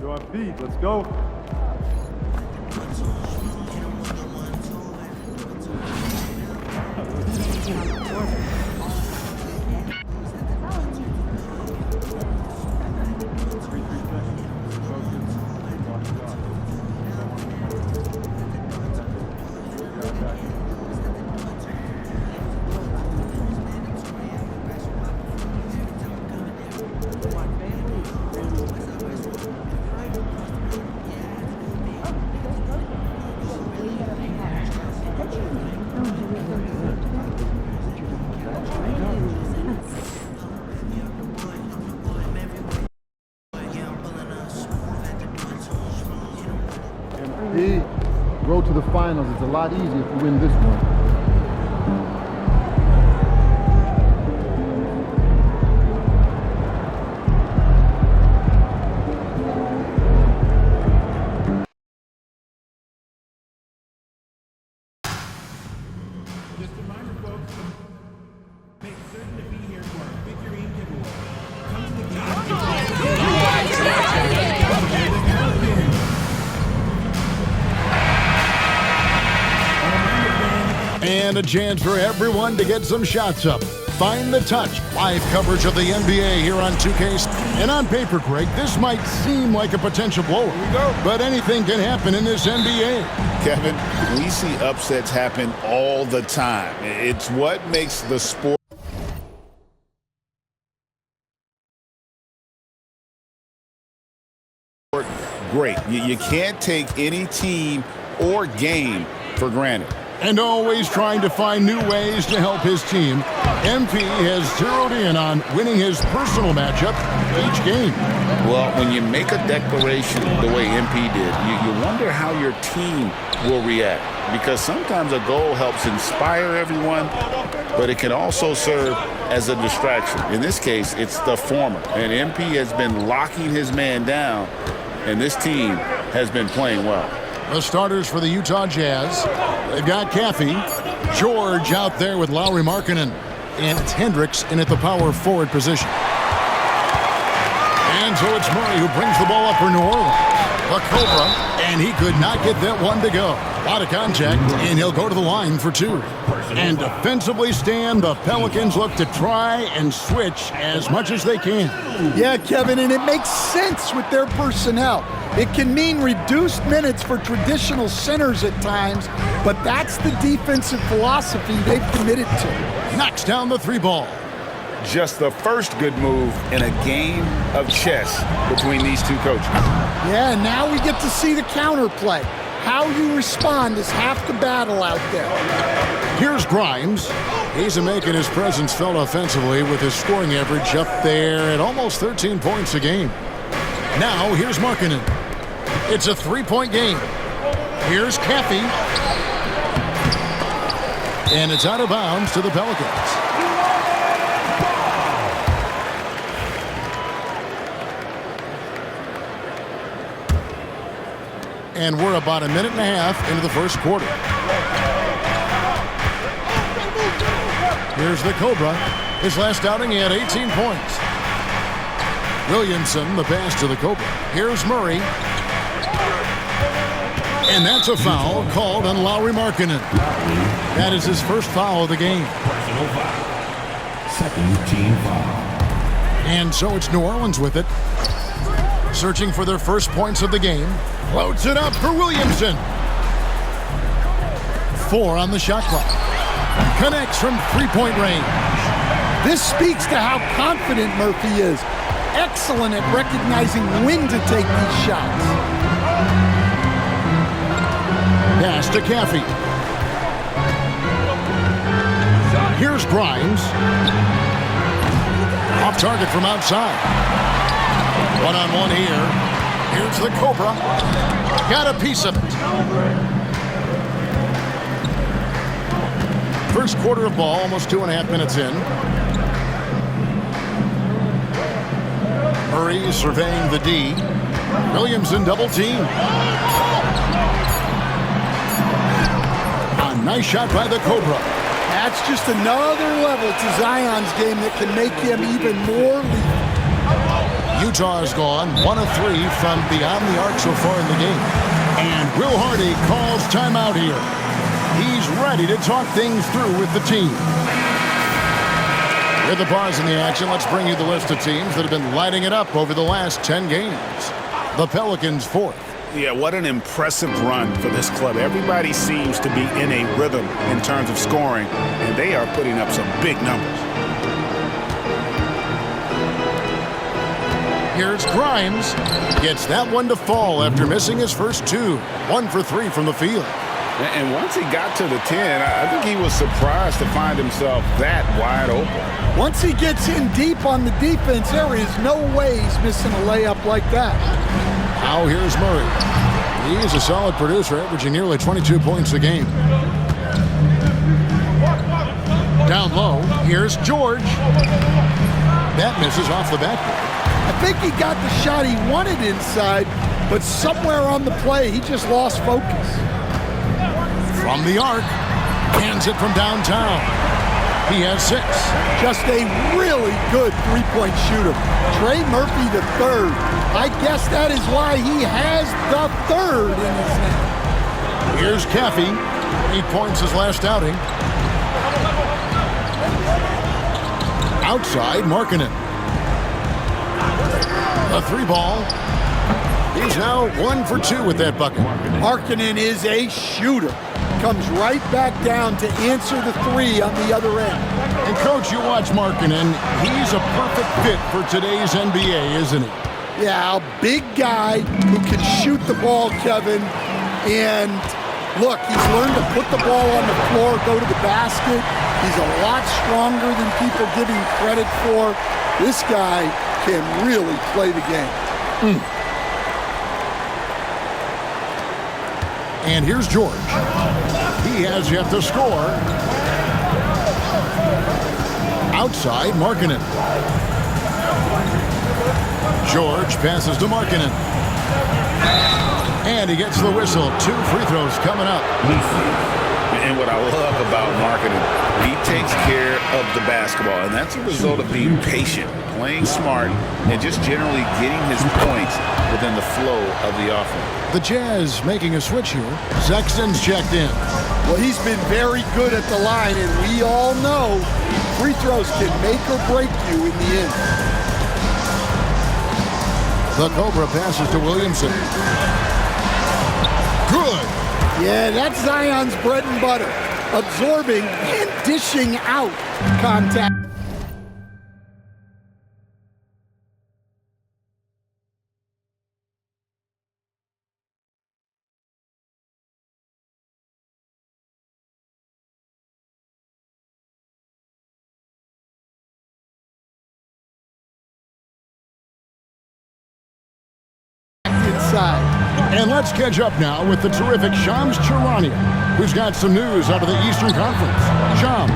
You're on feet. Let's go. Road to the finals. It's a lot easier if you win this one. Just a reminder, folks, make certain to be here for our figurine giveaway. Come to the game. And a chance for everyone to get some shots up. Find the touch. Live coverage of the NBA here on 2K. And on paper, Greg, this might seem like a potential blowout. Here we go. But anything can happen in this NBA. Kevin, we see upsets happen all the time. It's what makes the sport great. You can't take any team or game for granted. And always trying to find new ways to help his team, MP has zeroed in on winning his personal matchup each game. Well, when you make a declaration the way MP did, you wonder how your team will react. Because sometimes a goal helps inspire everyone, but it can also serve as a distraction. In this case, it's the former. And MP has been locking his man down, and this team has been playing well. The starters for the Utah Jazz, they've got Caffey, George out there with Lauri Markkanen, and it's Hendricks in at the power forward position. And so it's Murray who brings the ball up for New Orleans. The Cobra, and he could not get that one to go. A lot of contact, and he'll go to the line for two. And defensively, Stan, the Pelicans look to try and switch as much as they can. Yeah, Kevin, and it makes sense with their personnel. It can mean reduced minutes for traditional centers at times, but that's the defensive philosophy they've committed to. Knocks down the three ball. Just the first good move in a game of chess between these two coaches. Yeah, and now we get to see the counterplay. How you respond is half the battle out there. Here's Grimes. He's making his presence felt offensively with his scoring average up there at almost 13 points a game. Now, here's Markkanen. It's a three-point game. Here's Caffey. And it's out of bounds to the Pelicans. And we're about a minute and a half into the first quarter. Here's the Cobra. His last outing, he had 18 points. Williamson, the pass to the Cobra. Here's Murray. And that's a foul called on Lauri Markkanen. That is his first foul of the game. Personal foul. Second team foul. And so it's New Orleans with it. Searching for their first points of the game. Loads it up for Williamson. 4 on the shot clock. Connects from three-point range. This speaks to how confident Murphy is. Excellent at recognizing when to take these shots. Pass to Caffey. Here's Grimes. Off target from outside. One-on-one here. Here's the Cobra. Got a piece of it. First quarter of ball, almost 2.5 minutes in. Murray surveying the D. Williamson double team. A nice shot by the Cobra. That's just another level to Zion's game that can make him even more lethal. Utah's gone 1 of 3 from beyond the arc so far in the game. And Will Hardy calls timeout here. He's ready to talk things through with the team. With the pause in the action, let's bring you the list of teams that have been lighting it up over the last 10 games. The Pelicans 4th. Yeah, what an impressive run for this club. Everybody seems to be in a rhythm in terms of scoring, and they are putting up some big numbers. Here's Grimes. Gets that one to fall after missing his first 2. 1 for 3 from the field. And once he got to the 10, I think he was surprised to find himself that wide open. Once he gets in deep on the defense, there is no way he's missing a layup like that. Now here's Murray. He's a solid producer, averaging nearly 22 points a game. Down low, here's George. That misses off the backboard. I think he got the shot he wanted inside, but somewhere on the play, he just lost focus. From the arc, hands it from downtown. He has 6. Just a really good three-point shooter. Trey Murphy III. I guess that is why he has the 3rd in his name. Here's Caffey. 8 points his last outing. Outside, Markkanen. A 3-ball. He's now 1 for 2 with that bucket. Markkanen is a shooter. Comes right back down to answer the 3 on the other end. And Coach, you watch Markkanen. He's a perfect fit for today's NBA, isn't he? Yeah, a big guy who can shoot the ball, Kevin. And look, he's learned to put the ball on the floor, go to the basket. He's a lot stronger than people give him credit for. This guy can really play the game. And here's George. He has yet to score. Outside, Markkanen. George passes to Markkanen. And he gets the whistle. 2 free throws coming up. And what I love about Markkanen, he takes care of the basketball, and that's a result of being patient, playing smart, and just generally getting his points within the flow of the offense. The Jazz making a switch here. Sexton's checked in. Well, he's been very good at the line, and we all know free throws can make or break you in the end. The Cobra passes to Williamson. Good. Yeah, that's Zion's bread and butter. Absorbing and dishing out contact. Inside. And let's catch up now with the terrific Shams Charania, who's got some news out of the Eastern Conference. Shams.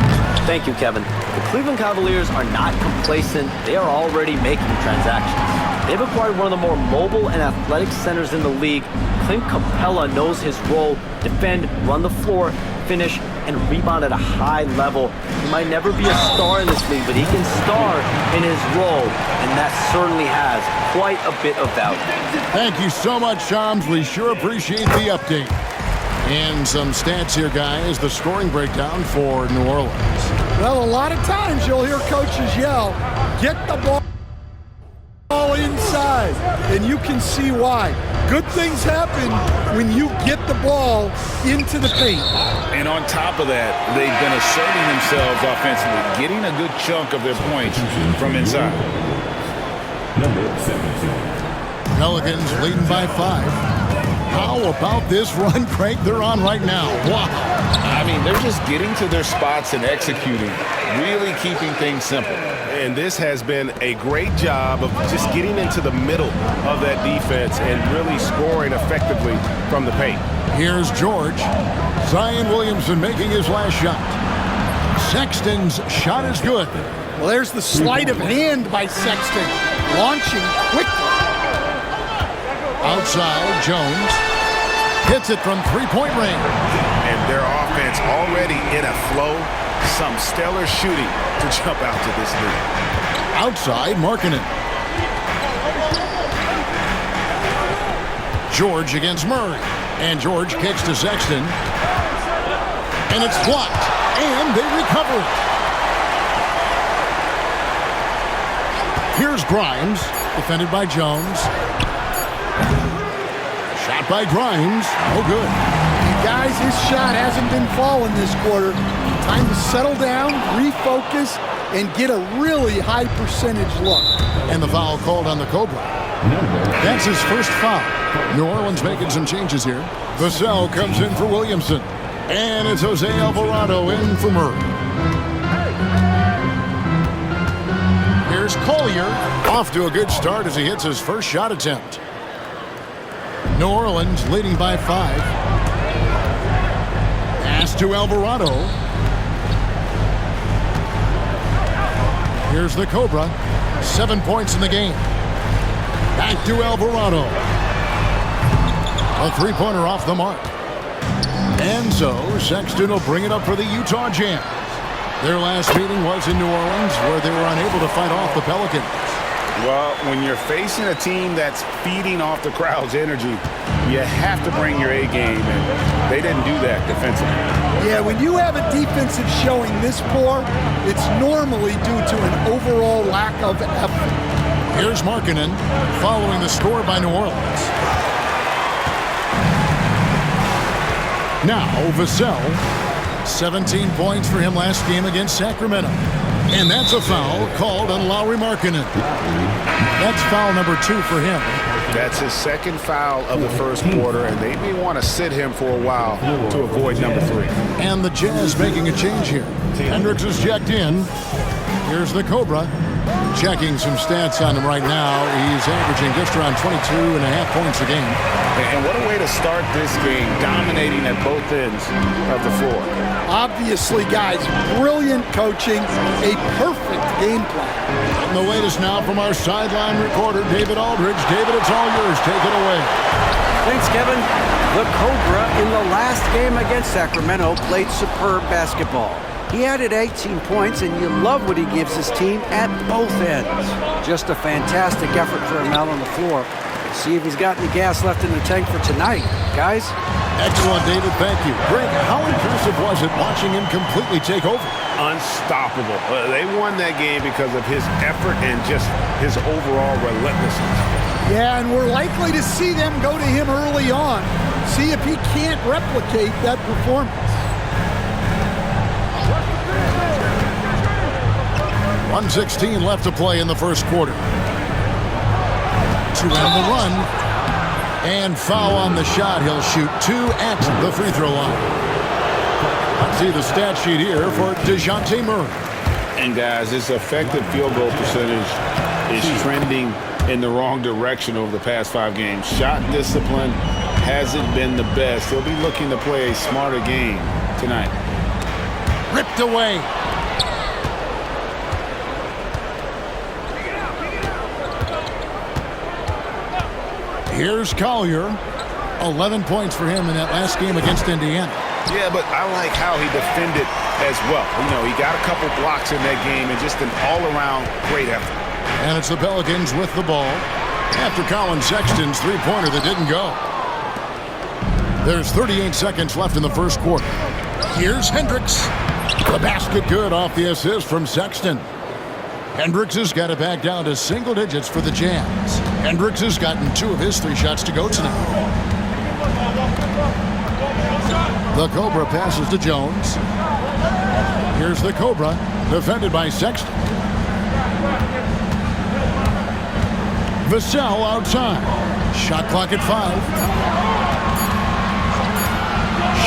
Thank you, Kevin. The Cleveland Cavaliers are not complacent. They are already making transactions. They've acquired one of the more mobile and athletic centers in the league. Clint Capella knows his role: defend, run the floor, finish, and rebound at a high level. He might never be a star in this league, but he can star in his role, and that certainly has quite a bit of value. Thank you so much, Shams. We sure appreciate the update. And some stats here, guys. The scoring breakdown for New Orleans. Well, a lot of times you'll hear coaches yell, "Get the ball inside," and you can see why. Good things happen when you get the ball into the paint. And on top of that, they've been asserting themselves offensively, getting a good chunk of their points from inside. Number 17. Pelicans leading by 5. How about this run, Craig, they're on right now? Wow. I mean, they're just getting to their spots and executing, really keeping things simple. And this has been a great job of just getting into the middle of that defense and really scoring effectively from the paint. Here's George. Zion Williamson making his last shot. Sexton's shot is good. Well, there's the sleight of hand by Sexton, launching quickly. Outside, Jones hits it from three-point range. And their offense already in a flow. Some stellar shooting to jump out to this lead. Outside, Markkanen. George against Murray. And George kicks to Sexton. And it's blocked. And they recover it. Here's Grimes, defended by Jones. Shot by Grimes. No good. Guys, his shot hasn't been falling this quarter. Time to settle down, refocus, and get a really high percentage look. And the foul called on the Cobra. That's his first foul. New Orleans making some changes here. Vassell comes in for Williamson. And it's Jose Alvarado in for Murray. Here's Collier. Off to a good start as he hits his first shot attempt. New Orleans leading by 5. Pass to Alvarado. Here's the Cobra. 7 points in the game. Back to Alvarado. A three-pointer off the mark. And so Sexton will bring it up for the Utah Jazz. Their last meeting was in New Orleans, where they were unable to fight off the Pelicans. Well, when you're facing a team that's feeding off the crowd's energy, you have to bring your A game, and they didn't do that defensively. Yeah, when you have a defensive showing this poor, it's normally due to an overall lack of effort. Here's Markkanen following the score by New Orleans. Now Vassell, 17 points for him last game against Sacramento. And that's a foul called on Lauri Markkanen. That's foul number 2 for him. That's his second foul of the first quarter, and they may want to sit him for a while to avoid number 3. And the Jazz making a change here. Hendricks is checked in. Here's the Cobra. Checking some stats on him right now. He's averaging just around 22.5 points a game. And what a way to start this game, dominating at both ends of the floor. Obviously, guys, brilliant coaching, a perfect game plan. And the latest now from our sideline reporter, David Aldridge. David, it's all yours. Take it away. Thanks, Kevin. The Cobra in the last game against Sacramento played superb basketball. He added 18 points, and you love what he gives his team at both ends. Just a fantastic effort for him out on the floor. See if he's got any gas left in the tank for tonight, guys. Excellent, David. Thank you. Greg, how impressive was it watching him completely take over? Unstoppable. They won that game because of his effort and just his overall relentlessness. Yeah, and we're likely to see them go to him early on. See if he can't replicate that performance. 1:16 left to play in the first quarter. To end the run. And foul on the shot. He'll shoot 2 at the free throw line. Let's see the stat sheet here for DeJounte Murray. And guys, his effective field goal percentage is trending in the wrong direction over the past 5 games. Shot discipline hasn't been the best. He'll be looking to play a smarter game tonight. Ripped away. Here's Collier. 11 points for him in that last game against Indiana. Yeah, but I like how he defended as well. You know, he got a couple blocks in that game and just an all-around great effort. And it's the Pelicans with the ball after Colin Sexton's three-pointer that didn't go. There's 38 seconds left in the first quarter. Here's Hendricks. The basket good off the assist from Sexton. Hendricks has got it back down to single digits for the Jazz. Hendricks has gotten 2 of his 3 shots to go tonight. The Cobra passes to Jones. Here's the Cobra, defended by Sexton. Vassell outside. Shot clock at 5.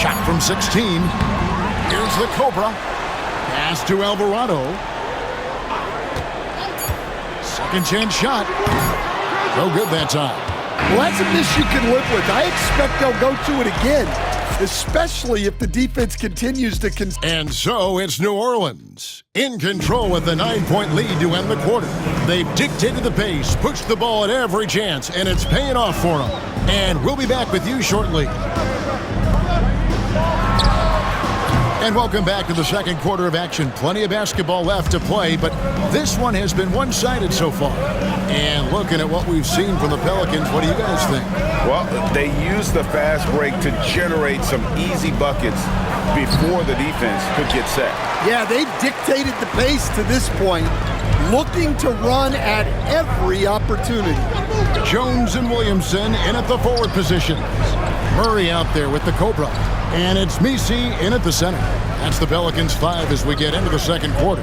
Shot from 16. Here's the Cobra. Pass to Alvarado. Second chance shot. No good that time. Well, that's a miss you can live with. I expect they'll go to it again, especially if the defense continues to And so it's New Orleans in control with the 9-point lead to end the quarter. They've dictated the pace, pushed the ball at every chance, and it's paying off for them. And we'll be back with you shortly. And welcome back to the second quarter of action. Plenty of basketball left to play, but this one has been one-sided so far. And looking at what we've seen from the Pelicans, what do you guys think? Well, they used the fast break to generate some easy buckets before the defense could get set. Yeah, they've dictated the pace to this point, looking to run at every opportunity. Jones and Williamson in at the forward positions. Murray out there with the Cobra. And it's Messi in at the center. That's the Pelicans 5 as we get into the second quarter.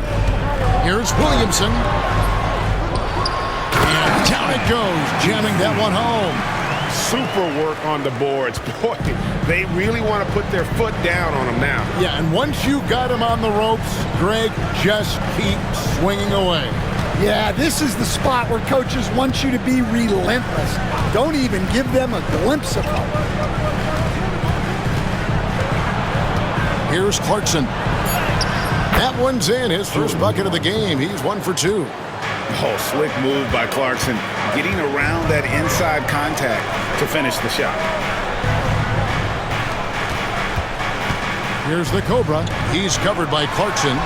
Here's Williamson. And down it goes, jamming that one home. Super work on the boards. Boy, they really want to put their foot down on them now. Yeah, and once you got him on the ropes, Greg, just keep swinging away. Yeah, this is the spot where coaches want you to be relentless. Don't even give them a glimpse of hope. Here's Clarkson. That one's in. His first bucket of the game. He's 1 for 2. Oh, slick move by Clarkson, getting around that inside contact to finish the shot. Here's the Cobra. He's covered by Clarkson.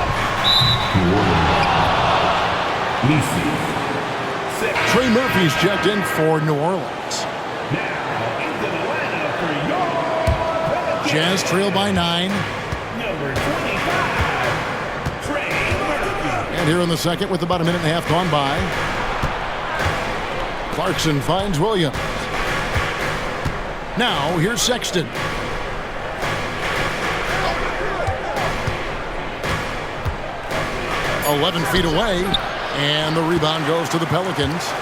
Trey Murphy's checked in for New Orleans. Jazz trail by 9. Number 25, Trey Murphy. And here in the second with about a minute and a half gone by. Clarkson finds Williams. Now here's Sexton. "11 feet away, and the rebound goes to the Pelicans.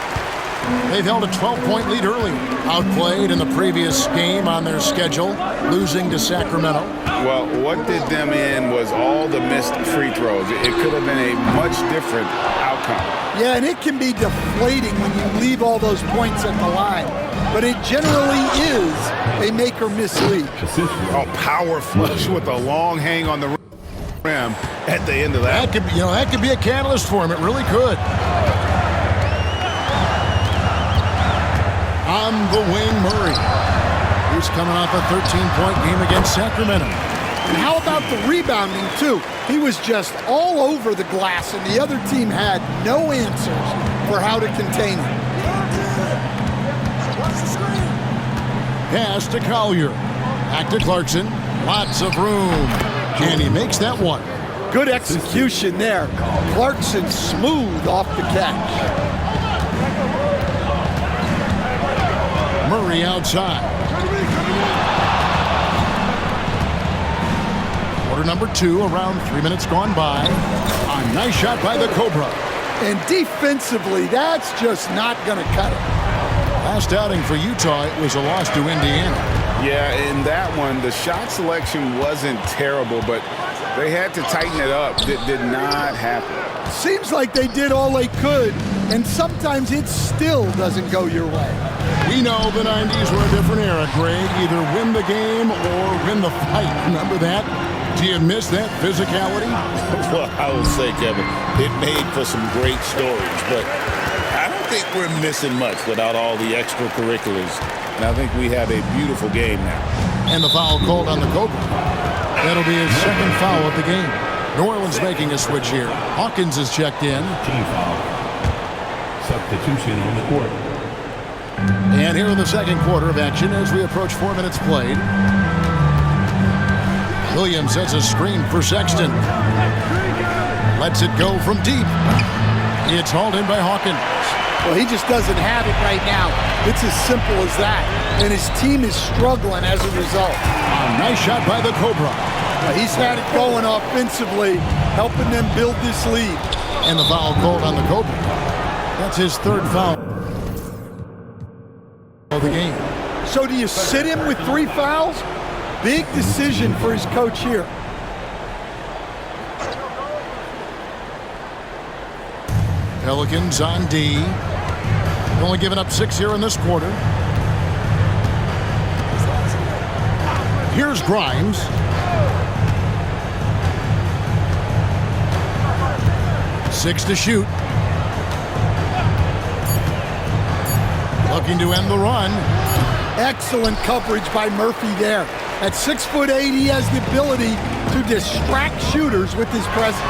They've held a 12-point lead early. Outplayed in the previous game on their schedule, losing to Sacramento. Well, what did them in was all the missed free throws. It could have been a much different outcome. Yeah, and it can be deflating when you leave all those points at the line. But it generally is a make or miss lead. Oh, power flush with a long hang on the rim at the end of that. That could be a catalyst for him. It really could. On the wing, Murray. He's coming off a 13-point game against Sacramento. And how about the rebounding, too? He was just all over the glass, and the other team had no answers for how to contain him. Pass to Collier. Back to Clarkson. Lots of room. And he makes that one. Good execution there. Clarkson smooth off the catch. Murray outside. Quarter number 2, around 3 minutes gone by. A nice shot by the Cobra. And defensively, that's just not going to cut it. Last outing for Utah, it was a loss to Indiana. Yeah, in that one, the shot selection wasn't terrible, but they had to tighten it up. It did not happen. Seems like they did all they could, and sometimes it still doesn't go your way. We know the 90s were a different era, Greg. Either win the game or win the fight. Remember that? Do you miss that physicality? Well, I would say, Kevin, it made for some great stories, but I don't think we're missing much without all the extracurriculars. And I think we have a beautiful game now. And the foul called on the Cobra. That'll be his second foul of the game. New Orleans making a switch here. Hawkins is checked in. Team foul. Substitution on the court. And here in the second quarter of action as we approach 4 minutes played. Williams sets a screen for Sexton. Lets it go from deep. It's hauled in by Hawkins. Well, he just doesn't have it right now. It's as simple as that. And his team is struggling as a result. A nice shot by the Cobra. He's had it going offensively, helping them build this lead. And the foul called on the Cobra. That's his third foul of the game. So do you sit him with 3 fouls? Big decision for his coach here. Pelicans on D. Only giving up 6 here in this quarter. Here's Grimes. Six to shoot. Looking to end the run. Excellent coverage by Murphy there. At 6'8", he has the ability to distract shooters with his presence.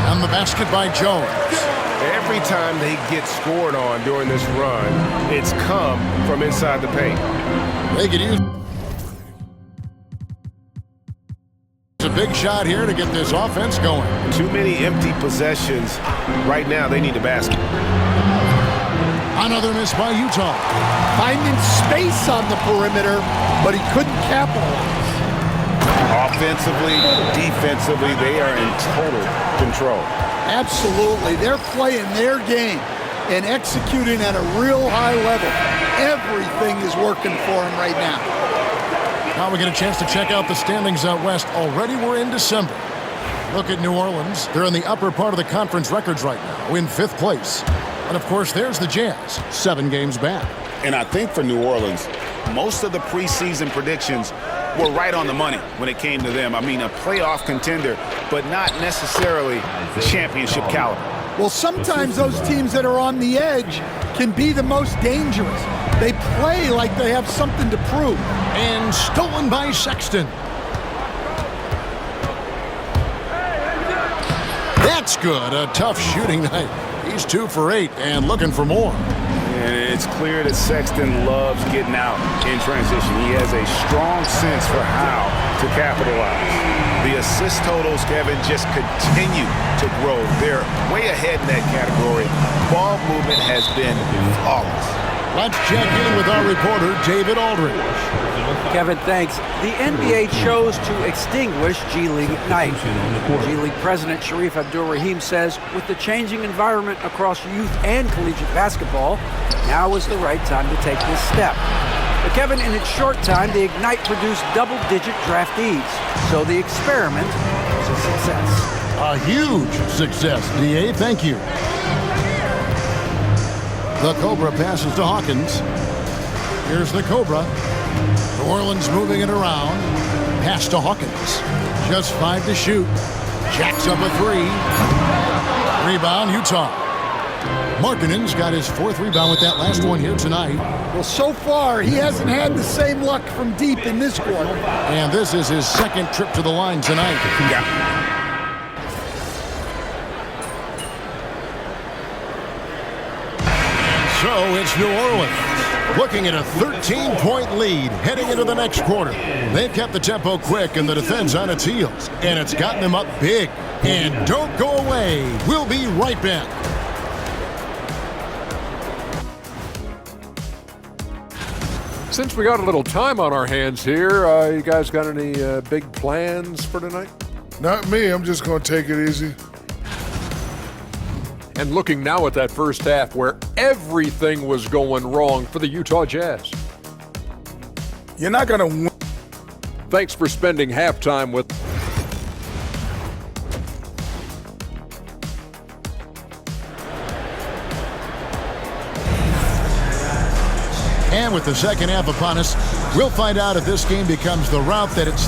And the basket by Jones. Every time they get scored on during this run, it's come from inside the paint. They could use a big shot here to get this offense going. Too many empty possessions. Right now, they need a basket. Another miss by Utah. Finding space on the perimeter, but he couldn't capitalize. Offensively, defensively, they are in total control. Absolutely. They're playing their game and executing at a real high level. Everything is working for them right now. Now we get a chance to check out the standings out west. Already we're in December. Look at New Orleans. They're in the upper part of the conference records right now, in 5th place. And, of course, there's the Jazz, 7 games back. And I think for New Orleans, most of the preseason predictions were right on the money when it came to them. I mean, a playoff contender, but not necessarily championship caliber. Well, sometimes those teams that are on the edge can be the most dangerous. They play like they have something to prove. And stolen by Sexton. That's good. A tough shooting night. He's 2 for 8 and looking for more. And it's clear that Sexton loves getting out in transition. He has a strong sense for how to capitalize. The assist totals, Kevin, just continue to grow. They're way ahead in that category. Ball movement has been flawless. Let's check in with our reporter, David Aldridge. Kevin, thanks. The NBA chose to extinguish G League Ignite. G League President Sharif Abdur-Rahim says with the changing environment across youth and collegiate basketball, now is the right time to take this step. But Kevin, in its short time, the Ignite produced double-digit draftees. So the experiment was a success. A huge success, DA. Thank you. The Cobra passes to Hawkins. Here's the Cobra. New Orleans moving it around. Pass to Hawkins. Just 5 to shoot. Jacks up a 3. Rebound, Utah. Markkanen's got his 4th rebound with that last one here tonight. Well, so far, he hasn't had the same luck from deep in this quarter. And this is his 2nd trip to the line tonight. Yeah. So it's New Orleans looking at a 13-point lead heading into the next quarter. They've kept the tempo quick and the defense on its heels, and it's gotten them up big. And don't go away. We'll be right back. Since we got a little time on our hands here, you guys got any big plans for tonight? Not me. I'm just going to take it easy. And looking now at that first half where everything was going wrong for the Utah Jazz. You're not going to win. Thanks for spending halftime with And with the second half upon us, we'll find out if this game becomes the route that it's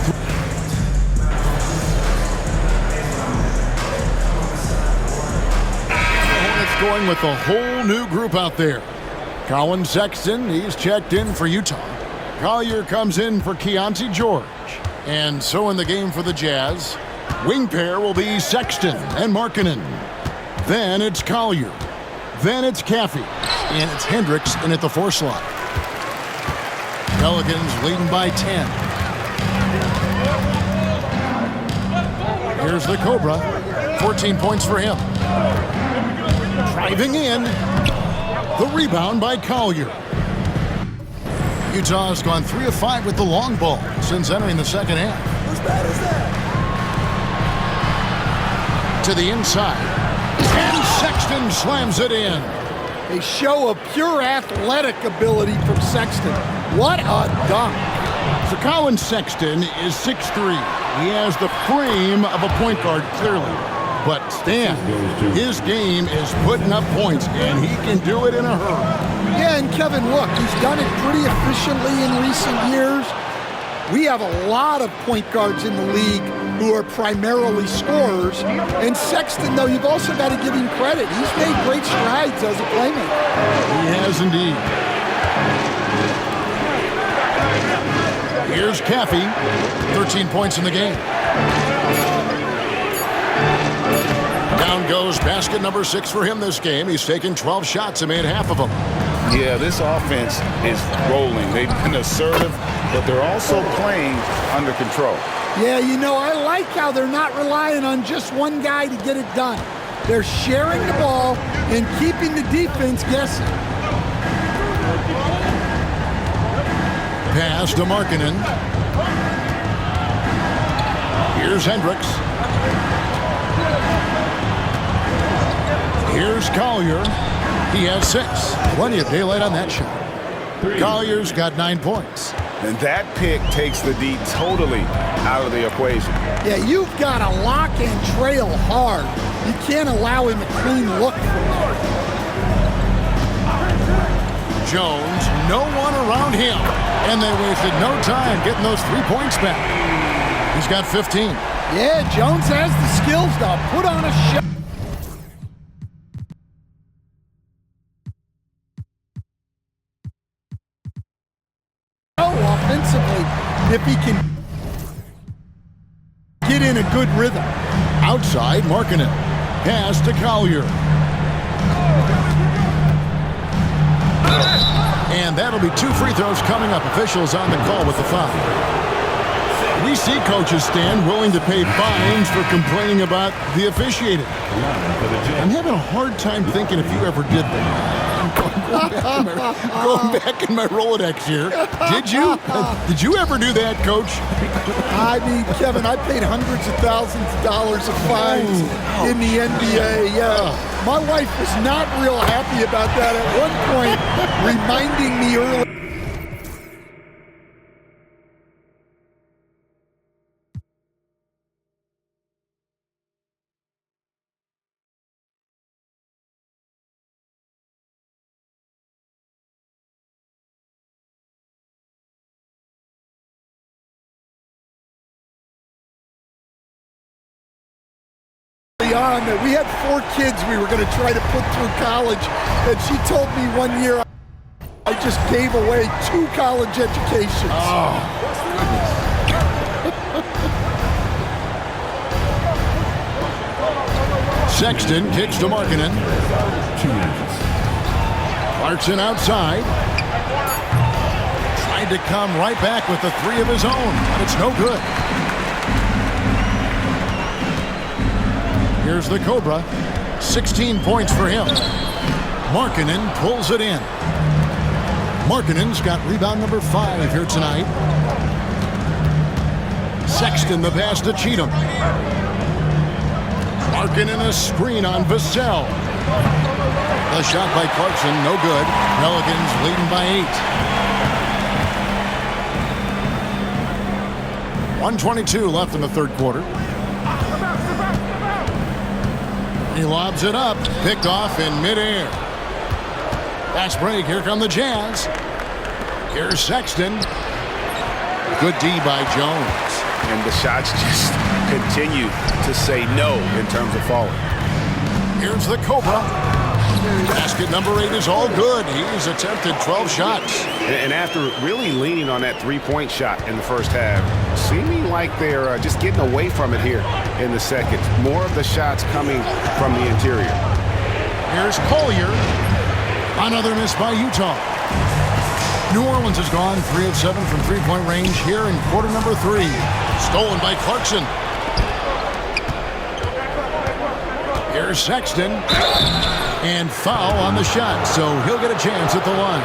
going with a whole new group out there. Colin Sexton, he's checked in for Utah. Collier comes in for Keontae George. And so in the game for the Jazz, wing pair will be Sexton and Markkanen. Then it's Collier. Then it's Caffey. And it's Hendricks in at the 4 slot. Pelicans leading by 10. Here's the Cobra. 14 points for him. Driving in. The rebound by Collier. Utah has gone 3 of 5 with the long ball since entering the second half. As bad as that. To the inside. And Sexton slams it in. A show of pure athletic ability from Sexton. What a dunk. So Colin Sexton is 6'3". He has the frame of a point guard, clearly. But Stan, his game is putting up points, and he can do it in a hurry. Yeah, and Kevin, look, he's done it pretty efficiently in recent years. We have a lot of point guards in the league who are primarily scorers. And Sexton, though, you've also got to give him credit. He's made great strides as a playmaker. He has indeed. Here's Here's Caffey. 13 points in the game. Down goes basket number 6 for him this game. He's taken 12 shots and made half of them. Yeah, this offense is rolling. They've been assertive, but they're also playing under control. Yeah, you know, I like how they're not relying on just one guy to get it done. They're sharing the ball and keeping the defense guessing. Pass to Markkanen. Here's Hendricks. Here's Collier. He has 6. Plenty of daylight on that shot. Collier's got 9 points. And that pick takes the D totally out of the equation. Yeah, you've got to lock and trail hard. You can't allow him a clean look from there. Jones, no one around him. And they wasted no time getting those 3 points back. He's got 15. Yeah, Jones has the skills to put on a show. Offensively, if he can get in a good rhythm. Outside, Markkanen. Pass to Collier. And that'll be 2 free throws coming up. Officials on the call with the foul. We see coaches stand willing to pay fines for complaining about the officiating. I'm having a hard time thinking if you ever did that. Going back in my Rolodex here. Did you? Did you ever do that, Coach? I mean, Kevin, I paid hundreds of thousands of dollars of fines in the NBA. Yeah, my wife was not real happy about that at one point, reminding me earlier. On that we had 4 kids we were going to try to put through college, and she told me one year I just gave away 2 college educations. Oh. Sexton kicks to Markkanen. Clarkson outside. Tried to come right back with the 3 of his own, but it's no good. Here's the Cobra. 16 points for him. Markkanen pulls it in. Markkanen's got rebound number 5 here tonight. Sexton the pass to Cheatham. Markkanen a screen on Vassell. The shot by Clarkson, no good. Pelicans leading by 8. 1:22 left in the third quarter. He lobs it up, picked off in midair. Fast break, here come the Jazz. Here's Sexton. Good D by Jones. And the shots just continue to say no in terms of falling. Here's the Cobra. Basket number 8 is all good. He's attempted 12 shots. And after really leaning on that 3-point shot in the first half, seeming like they're just getting away from it here in the second. More of the shots coming from the interior. Here's Collier. Another miss by Utah. New Orleans has gone 3 of 7 from 3-point range here in quarter number 3. Stolen by Clarkson. Here's Sexton. And foul on the shot, so he'll get a chance at the line.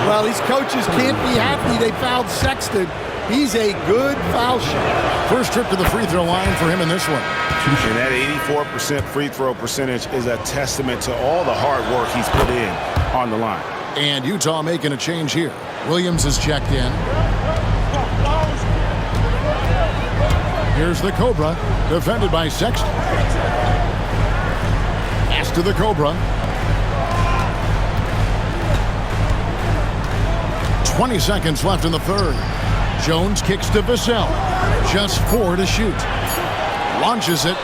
Well, these coaches can't be happy they fouled Sexton. He's a good foul shot. First trip to the free throw line for him in this one. And that 84% free throw percentage is a testament to all the hard work he's put in on the line. And Utah making a change here. Williams is checked in. Here's the Cobra, defended by Sexton. Pass to the Cobra. 20 seconds left in the third. Jones kicks to Vassell. Just 4 to shoot. Launches it.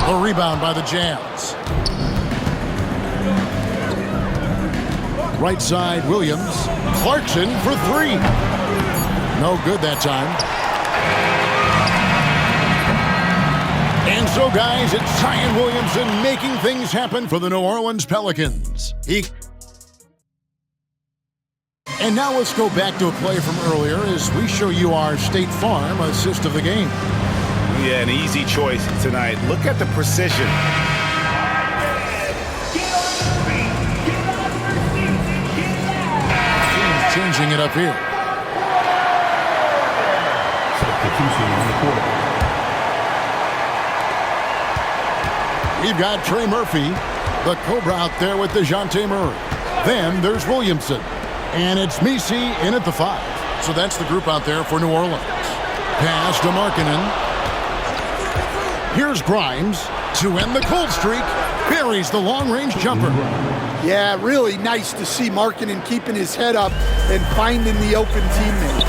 A rebound by the Jazz. Right side, Williams. Clarkson for three. No good that time. And so, guys, it's Zion Williamson making things happen for the New Orleans Pelicans. And now let's go back to a play from earlier as we show you our State Farm assist of the game. Yeah, an easy choice tonight. Look at the precision. Team's changing it up here. Substitution on the court. We've got Trey Murphy, the Cobra out there with DeJounte Murray. Then there's Williamson. And it's Misi in at the 5. So that's the group out there for New Orleans. Pass to Markkanen. Here's Grimes to end the cold streak. Buries the long-range jumper. Yeah, really nice to see Markkanen keeping his head up and finding the open teammate.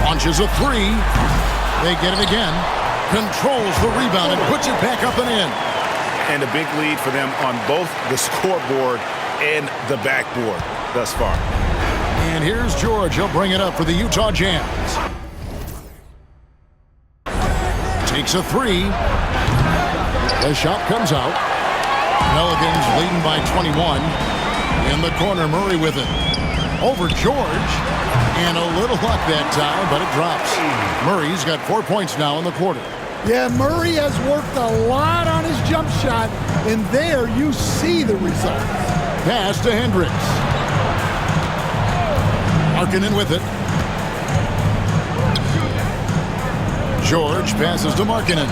Launches a 3. They get it again. Controls the rebound and puts it back up and in. And a big lead for them on both the scoreboard and the backboard thus far. And here's George. He'll bring it up for the Utah Jazz. Takes a 3. The shot comes out. Pelicans leading by 21. In the corner, Murray with it. Over George. And a little luck that time, but it drops. Murray's got 4 points now in the quarter. Yeah, Murray has worked a lot on his jump shot, and there you see the results. Pass to Hendricks. Markkanen with it. George passes to Markkanen.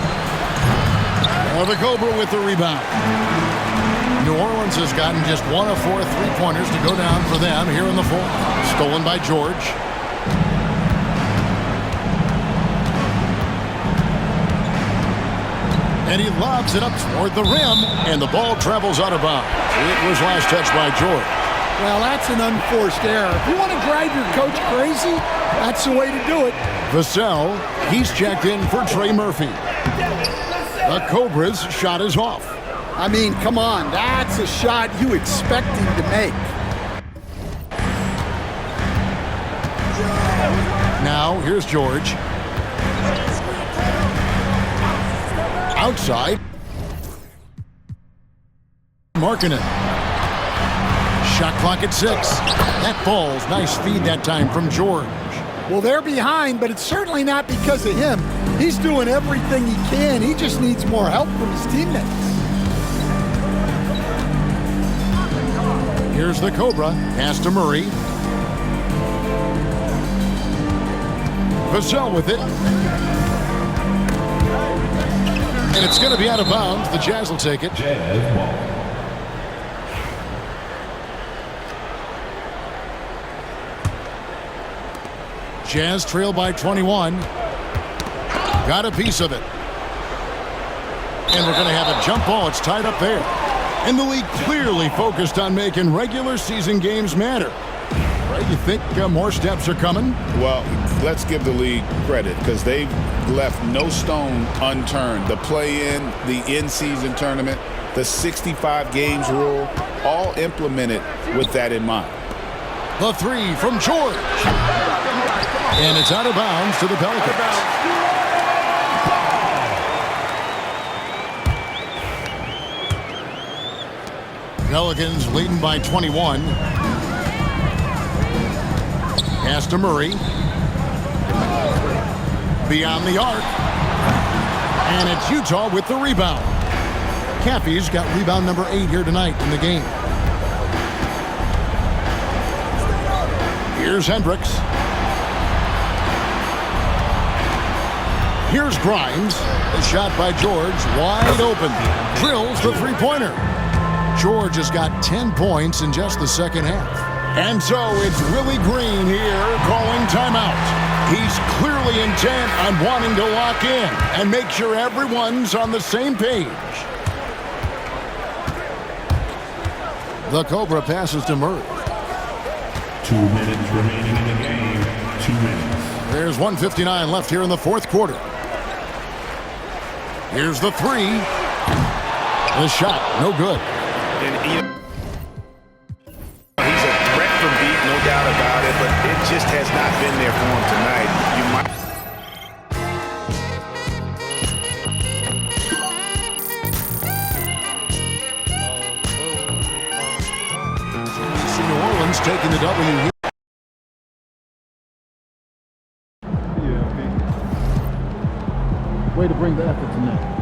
The Cobra with the rebound. New Orleans has gotten just 1 of 4 3-pointers to go down for them here in the fourth. Stolen by George. And he lobs it up toward the rim, and the ball travels out of bounds. It was last touched by George. Well, that's an unforced error. If you want to drive your coach crazy, that's the way to do it. Vassell, he's checked in for Trey Murphy. The Cobra's shot is off. I mean, come on, that's a shot you expect him to make. Now, here's George. Outside. Markkanen. Shot clock at 6. That falls. Nice feed that time from George. Well, they're behind, but it's certainly not because of him. He's doing everything he can. He just needs more help from his teammates. Here's the Cobra. Pass to Murray. Vassell with it. And it's going to be out of bounds. The Jazz will take it. Jazz trail by 21. Got a piece of it. And we're going to have a jump ball. It's tied up there. And the league clearly focused on making regular season games matter. Right? You think more steps are coming? Well, let's give the league credit because they've left no stone unturned. The play-in, the in-season tournament, the 65 games rule, all implemented with that in mind. The 3 from George. And it's out of bounds to the Pelicans. Pelicans leading by 21. Pass to Murray. Beyond the arc. And it's Utah with the rebound. Cappy's got rebound number 8 here tonight in the game. Here's Hendricks. Here's Grimes. The shot by George. Wide open. Drills the three-pointer. George has got 10 points in just the second half. And so it's Willie Green here calling timeout. He's clearly intent on wanting to lock in and make sure everyone's on the same page. The Cobra passes to Murray. 2 minutes remaining in the game. 2 minutes. There's 1:59 left here in the fourth quarter. Here's the 3. The shot, no good. And just has not been there for him tonight. You might. New Orleans taking the W. Way to bring the effort tonight.